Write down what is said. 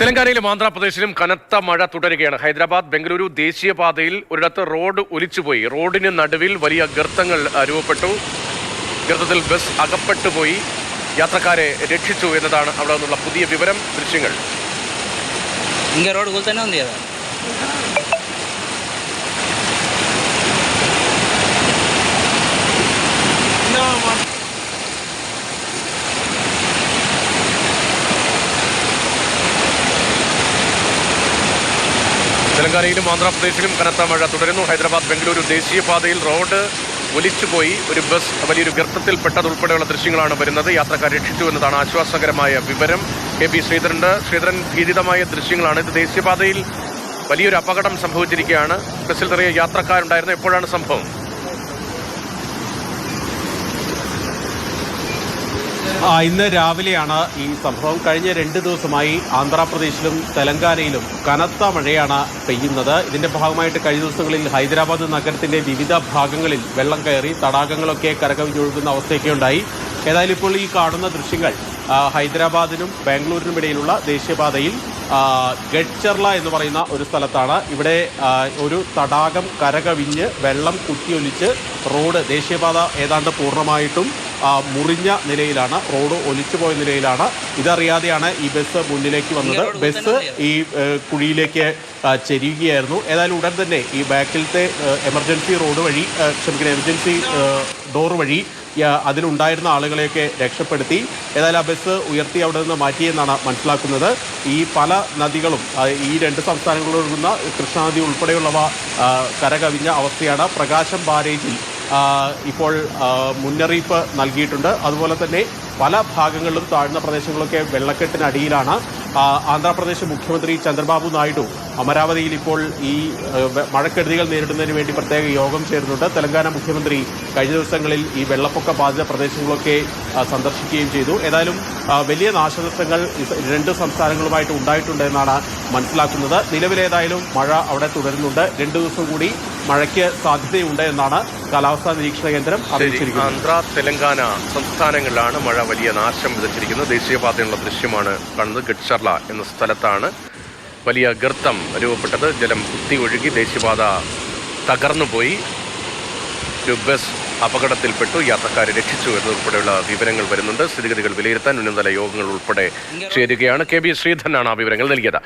തെലങ്കാനയിലും ആന്ധ്രാപ്രദേശിലും കനത്ത മഴ തുടരുകയാണ്. ഹൈദരാബാദ് ബംഗളൂരു ദേശീയപാതയിൽ ഒരിടത്ത് റോഡ് ഒലിച്ചുപോയി. റോഡിന് നടുവിൽ വലിയ ഗർത്തങ്ങൾ രൂപപ്പെട്ടു. ഗർത്തത്തിൽ ബസ് അകപ്പെട്ടുപോയി. യാത്രക്കാരെ രക്ഷിച്ചു എന്നതാണ് അവിടെ നിന്നുള്ള പുതിയ വിവരം. ദൃശ്യങ്ങൾ. തെലങ്കാനയിലും ആന്ധ്രാപ്രദേശിലും കനത്ത മഴ തുടരുന്നു. ഹൈദരാബാദ് ബംഗളൂരു ദേശീയപാതയിൽ റോഡ് ഒലിച്ചുപോയി. ഒരു ബസ് വലിയൊരു ഗർത്തത്തിൽപ്പെട്ടതുൾപ്പെടെയുള്ള ദൃശ്യങ്ങളാണ് വരുന്നത്. യാത്രക്കാർ രക്ഷിച്ചു എന്നതാണ് ആശ്വാസകരമായ വിവരം. കെ പി ശ്രീധരൻ, ഭീതിതമായ ദൃശ്യങ്ങളാണ് ഇത്. ദേശീയപാതയിൽ വലിയൊരു അപകടം സംഭവിച്ചിരിക്കുകയാണ്. ബസ്സിൽ നിറയെ യാത്രക്കാരുണ്ടായിരുന്നു. എപ്പോഴാണ് സംഭവം? ഇന്ന് രാവിലെയാണ് ഈ സംഭവം. കഴിഞ്ഞ 2 ദിവസമായി ആന്ധ്രാപ്രദേശിലും തെലങ്കാനയിലും കനത്ത മഴയാണ് പെയ്യുന്നത്. ഇതിന്റെ ഭാഗമായിട്ട് കഴിഞ്ഞ ദിവസങ്ങളിൽ ഹൈദരാബാദ് നഗരത്തിന്റെ വിവിധ ഭാഗങ്ങളിൽ വെള്ളം കയറി തടാകങ്ങളൊക്കെ കരകവിഞ്ഞൊഴുകുന്ന അവസ്ഥയൊക്കെ ഉണ്ടായി. ഏതായാലും ഇപ്പോൾ ഈ കാണുന്ന ദൃശ്യങ്ങൾ ഹൈദരാബാദിനും ബാംഗ്ലൂരിനും ഇടയിലുള്ള ദേശീയപാതയിൽ ഗഡ്ചർല എന്ന് പറയുന്ന ഒരു സ്ഥലത്താണ്. ഇവിടെ ഒരു തടാകം കരകവിഞ്ഞ് വെള്ളം കുത്തിയൊലിച്ച് റോഡ് ദേശീയപാത ഏതാണ്ട് പൂർണ്ണമായിട്ടും മുറിഞ്ഞ നിലയിലാണ്. റോഡ് ഒലിച്ചുപോയ നിലയിലാണ്. ഇതറിയാതെയാണ് ഈ ബസ് മുന്നിലേക്ക് വന്നത്. ബസ് ഈ കുഴിയിലേക്ക് ചെരിയുകയായിരുന്നു. ഏതായാലും ഉടൻ തന്നെ ഈ ബാക്കിലത്തെ എമർജൻസി ഡോർ വഴി അതിലുണ്ടായിരുന്ന ആളുകളെയൊക്കെ രക്ഷപ്പെടുത്തി. ഏതായാലും ആ ബസ് ഉയർത്തി അവിടെ നിന്ന് മാറ്റിയെന്നാണ് മനസ്സിലാക്കുന്നത്. ഈ പല നദികളും ഈ 2 സംസ്ഥാനങ്ങളിലൊഴുകുന്ന കൃഷ്ണാനദി ഉൾപ്പെടെയുള്ളവ കരകവിഞ്ഞ അവസ്ഥയാണ്. പ്രകാശം ബാരേജിൽ ഇപ്പോൾ മുന്നറിയിപ്പ് നൽകിയിട്ടുണ്ട്. അതുപോലെ തന്നെ പല ഭാഗങ്ങളിലും താഴ്ന്ന പ്രദേശങ്ങളൊക്കെ വെള്ളക്കെട്ടിനടിയിലാണ്. ആന്ധ്രാപ്രദേശ് മുഖ്യമന്ത്രി ചന്ദ്രബാബു നായിഡു അമരാവതിയിൽ ഇപ്പോൾ ഈ മഴക്കെടുതികൾ നേരിടുന്നതിന് വേണ്ടി പ്രത്യേക യോഗം ചേരുന്നുണ്ട്. തെലങ്കാന മുഖ്യമന്ത്രി കഴിഞ്ഞ ദിവസങ്ങളിൽ ഈ വെള്ളപ്പൊക്ക ബാധിത പ്രദേശങ്ങളൊക്കെ സന്ദർശിക്കുകയും ചെയ്തു. ഏതായാലും വലിയ നാശനഷ്ടങ്ങൾ 2 സംസ്ഥാനങ്ങളുമായിട്ട് ഉണ്ടായിട്ടുണ്ട് എന്നാണ് മനസ്സിലാക്കുന്നത്. നിലവിലേതായാലും മഴ അവിടെ തുടരുന്നുണ്ട്. 2 ദിവസം കൂടി മഴയ്ക്ക് സാധ്യതയുണ്ട് എന്നാണ് കാലാവസ്ഥാ നിരീക്ഷണ കേന്ദ്രം അറിയിച്ചിരിക്കുന്നത്. ആന്ധ്ര, തെലങ്കാന സംസ്ഥാനങ്ങളിലാണ് മഴ വലിയ നാശം വിതച്ചിരിക്കുന്നത്. ദേശീയപാതയുള്ള ദൃശ്യമാണ് കാണുന്നത്. ഗഡ്ചർല എന്ന സ്ഥലത്താണ് വലിയ ഗർത്തം രൂപപ്പെട്ടത്. ജലം കുത്തി ഒഴുകി ദേശീയപാത തകർന്നുപോയി. ഒരു ബസ് അപകടത്തിൽപ്പെട്ടു. യാത്രക്കാരെ രക്ഷിച്ചു എന്നതുൾപ്പെടെയുള്ള വിവരങ്ങൾ വരുന്നുണ്ട്. സ്ഥിതിഗതികൾ വിലയിരുത്താൻ ഉന്നതതല യോഗങ്ങൾ ഉൾപ്പെടെ ചേരുകയാണ്. കെ പി ശ്രീധരനാണ് ആ വിവരങ്ങൾ നൽകിയത്.